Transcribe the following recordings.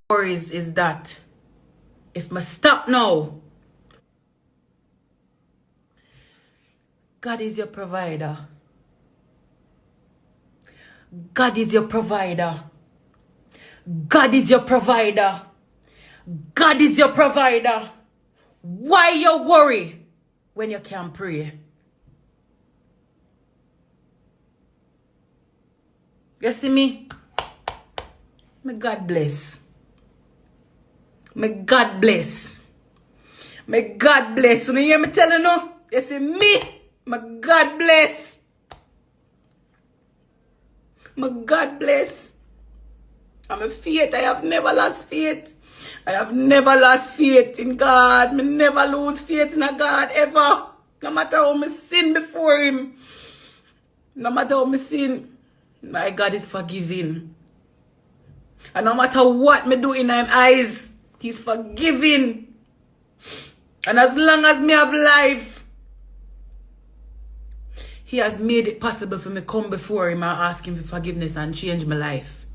worries is that if I stop now, God is your provider. God is your provider. God is your provider. God is your provider. Why you worry when you can't pray? You see me? May God bless. May God bless. May God bless. You hear me telling you? You see me? May God bless. May God bless. I'm a faith. I have never lost faith. I have never lost faith in God. Me never lose faith in a God ever. No matter how me sin before Him. No matter how me sin, my God is forgiving. And no matter what me do in His eyes, He's forgiving. And as long as me have life, He has made it possible for me to come before Him and ask Him for forgiveness and change my life.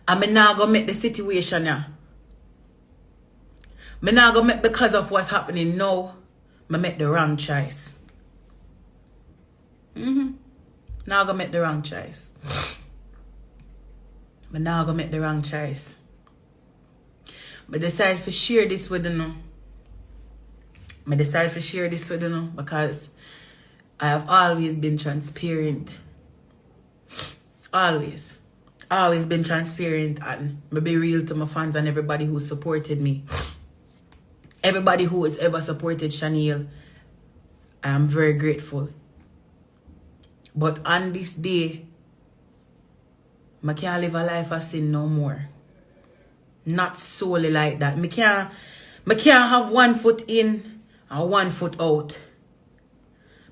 And me now go make the situation now. Me now go make, because of what's happening now, me make the wrong choice. Now go make the wrong choice. Me now go make the wrong choice. Me decide to share this with you. Me decide to share this with you because I have always been transparent. Always. Always been transparent, and me be real to my fans and everybody who supported me. Everybody who has ever supported Shaniel, I am very grateful. But on this day, I can't live a life of sin no more. Not solely like that. I can't have 1 foot in and 1 foot out.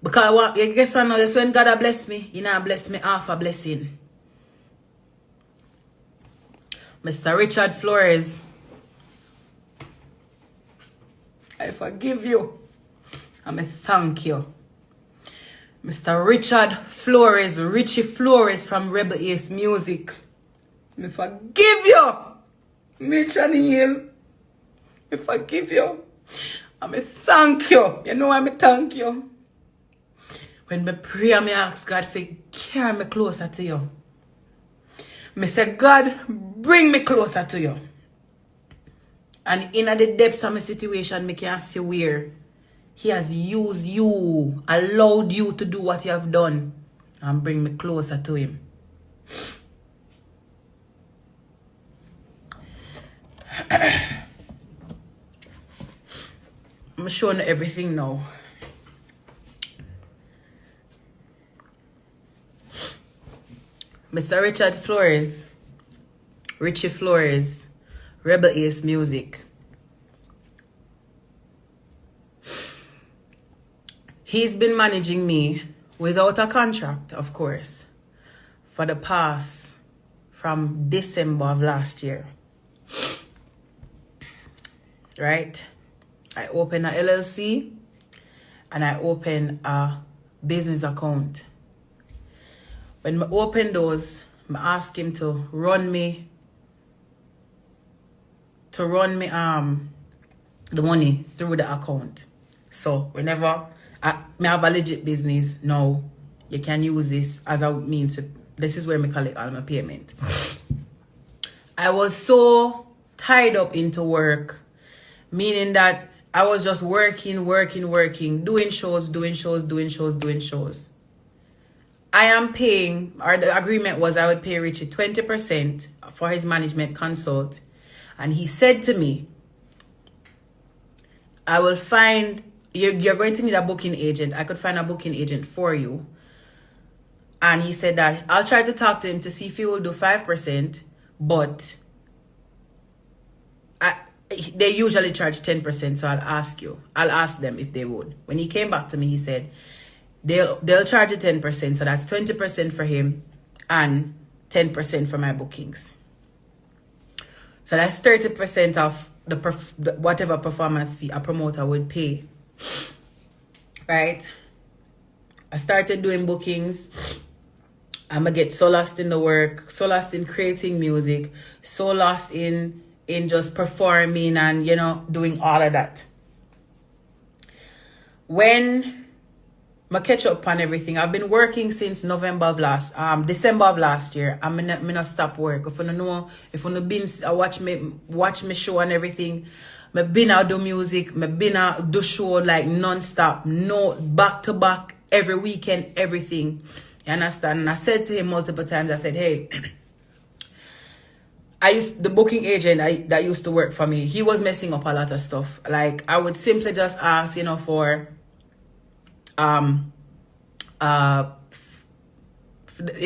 Because you guess what now? That's when God bless me. You know, bless me half a blessing. Mr. Richard Flores, I forgive you. And I thank you. Mr. Richard Flores, Richie Flores from Rebel Ace Music. I forgive you. Me, Shaniel. I forgive you. And I thank you. You know why I thank you? When I pray, I ask God to carry me closer to you. I say, God, bring me closer to you. And in the depths of my situation, I can see where He has used you, allowed you to do what you have done, and bring me closer to Him. I'm showing everything now. Mr. Richard Flores, Richie Flores, Rebel Ace Music. He's been managing me without a contract, of course, for the past, from December of last year. Right? I opened a LLC and I opened a business account. When I open those, I ask him to run me the money through the account. So whenever I have a legit business now, you can use this as a means. This is where I collect all my payment. I was so tied up into work, meaning that I was just working, doing shows. I am paying, or the agreement was I would pay Richie 20% for his management consult. And he said to me, I will find, you're going to need a booking agent. I could find a booking agent for you. And he said that I'll try to talk to him to see if he will do 5%, but they usually charge 10%, so I'll ask them if they would. When he came back to me, he said, They'll charge you 10%, so that's 20% for him and 10% for my bookings. So that's 30% of the whatever performance fee a promoter would pay. Right? I started doing bookings. I'm gonna get so lost in the work, so lost in creating music, so lost in just performing and, you know, doing all of that. When I catch up on everything, I've been working since December of last year. I'm not stop work. If you don't know, if you been watch me show and everything, me been out do music, me been out do show like non-stop, no back to back every weekend, everything. You understand? And I said to him multiple times, I said, hey, the booking agent that used to work for me, he was messing up a lot of stuff. Like, I would simply just ask, you know, for in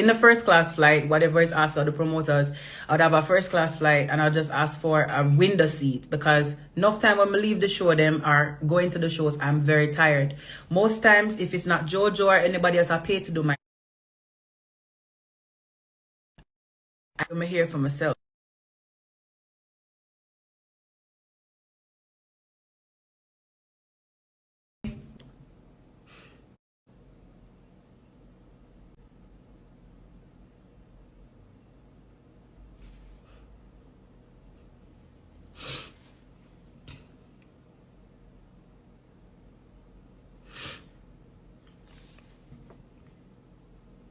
the first class flight, whatever is asked of the promoters, I would have a first class flight and I'll just ask for a window seat, because enough time when we leave the show them or going to the shows, I'm very tired. Most times, if it's not Jojo or anybody else, I pay to do my I'm here for myself.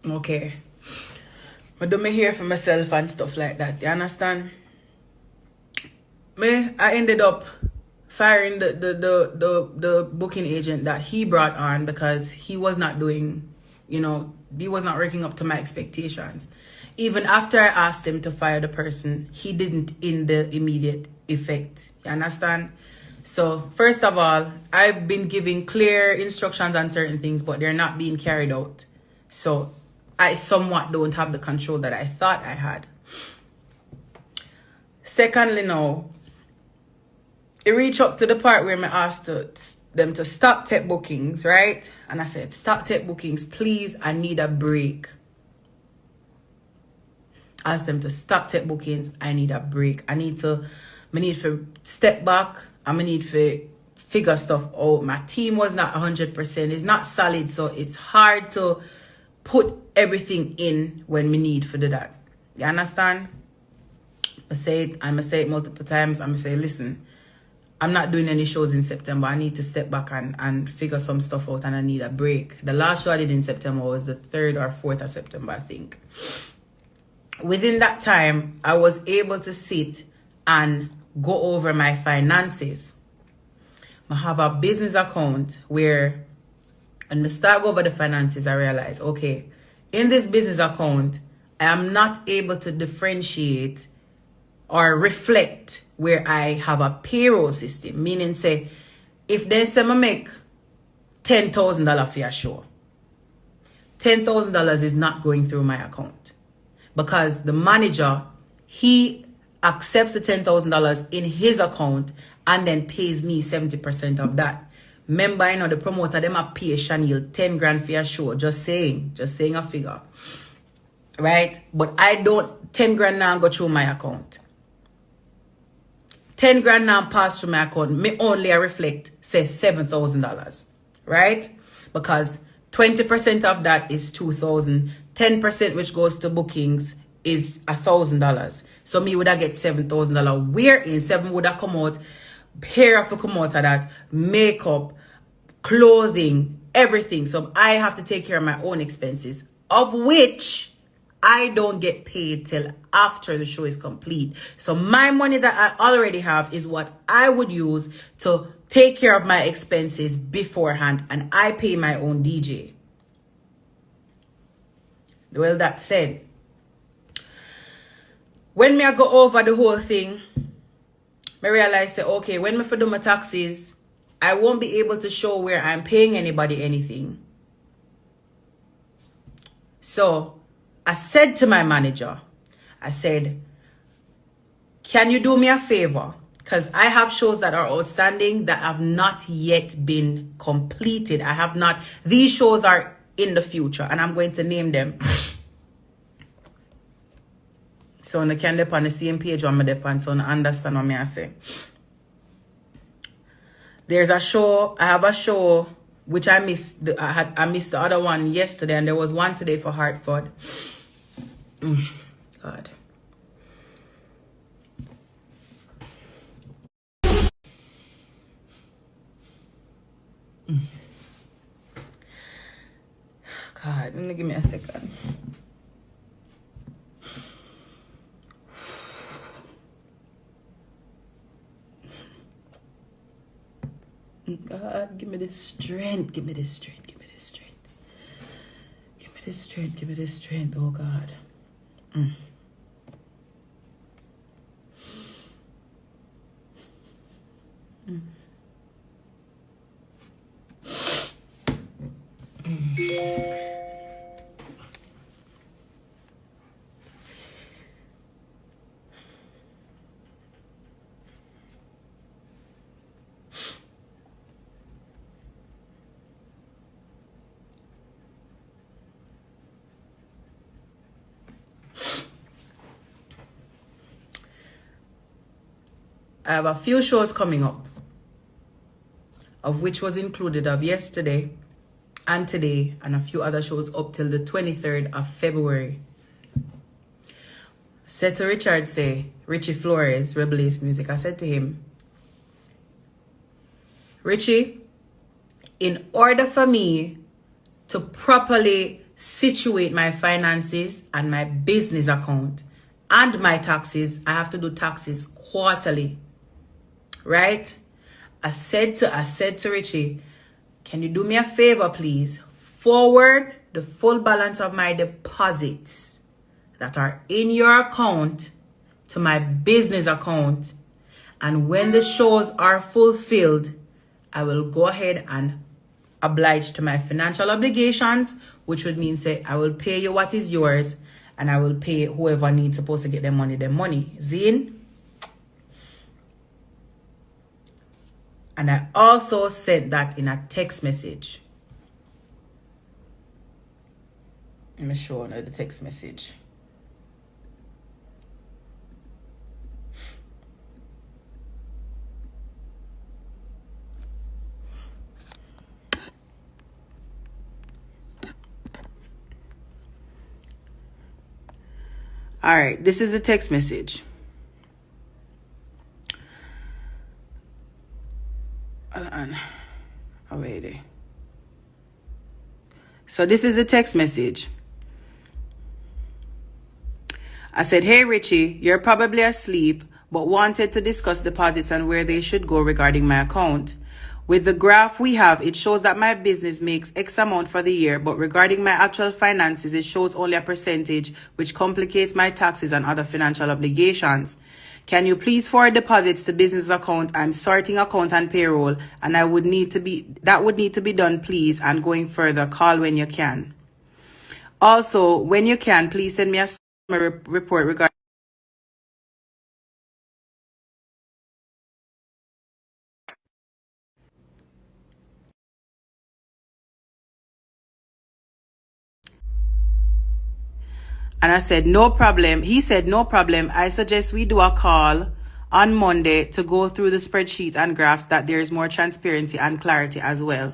Okay. I do me here for myself and stuff like that. You understand? I ended up firing the booking agent that he brought on because he was not doing, you know, he was not working up to my expectations. Even after I asked him to fire the person, he didn't in the immediate effect. You understand? So, first of all, I've been giving clear instructions on certain things, but they're not being carried out. So, I somewhat don't have the control that I thought I had. Secondly, now, it reached up to the part where I asked them to stop take bookings, right? And I said, stop take bookings, please, I need a break. Asked them to stop take bookings, I need a break. I need to step back, I need to figure stuff out. My team was not 100%, it's not solid, so it's hard to put everything in when we need for that. You understand? I'm gonna say it multiple times. I'm gonna say, listen, I'm not doing any shows in September. I need to step back and figure some stuff out, and I need a break. The last show I did in September was the 3rd or 4th of September, I think. Within that time, I was able to sit and go over my finances. I have a business account where when I start over the finances, I realize, okay, in this business account, I am not able to differentiate or reflect where I have a payroll system. Meaning, say, if they say I make $10,000 for a show, $10,000 is not going through my account. Because the manager, he accepts the $10,000 in his account and then pays me 70% of that. Remember, you know, the promoter, them a pay Shaniel 10 grand for a show. Just saying a figure. Right? But I don't, 10 grand now go through my account. 10 grand now pass through my account. Me only reflect, say, $7,000. Right? Because 20% of that is $2,000. 10% which goes to bookings is $1,000. So me would have get $7,000. Wherein 7 would have come out, hair have to come out of that, makeup, clothing, everything. So I have to take care of my own expenses, of which I don't get paid till after the show is complete. So my money that I already have is what I would use to take care of my expenses beforehand, and I pay my own DJ. Well, that said, when me I go over the whole thing, I realize that, okay, when me for do my taxes, I won't be able to show where I'm paying anybody anything. So I said to my manager, I said, can you do me a favor? Because I have shows that are outstanding that have not yet been completed. These shows are in the future, and I'm going to name them. So I can depend on the same page on my depend, so I understand what I say. There's a show, I have a show which I missed. I missed the other one yesterday, and there was one today for Hartford. God. God, give me a second. God, give me this strength. Give me this strength. Give me this strength. Give me this strength. Give me this strength, oh God. I have a few shows coming up, of which was included of yesterday and today, and a few other shows up till the 23rd of February. Said to Richard, say, Richie Flores, Rebel Ace Music, I said to him, Richie, in order for me to properly situate my finances and my business account and my taxes, I have to do taxes quarterly. Right? I said to Richie, can you do me a favor, please? Forward the full balance of my deposits that are in your account to my business account. And when the shows are fulfilled, I will go ahead and oblige to my financial obligations, which would mean, say, I will pay you what is yours, and I will pay whoever needs supposed to get their money. Zine? And I also said that in a text message. Let me show you the text message. All right, this is a text message. So this is a text message. I said, hey, Richie, you're probably asleep, but wanted to discuss deposits and where they should go regarding my account. With the graph we have, it shows that my business makes X amount for the year, but regarding my actual finances, it shows only a percentage, which complicates my taxes and other financial obligations. Can you please forward deposits to business account? I'm sorting account and payroll, and that would need to be done, please. And going further, call when you can. Also, when you can, please send me a report regarding. And I said, no problem. He said, no problem. I suggest we do a call on Monday to go through the spreadsheet and graphs that there is more transparency and clarity as well.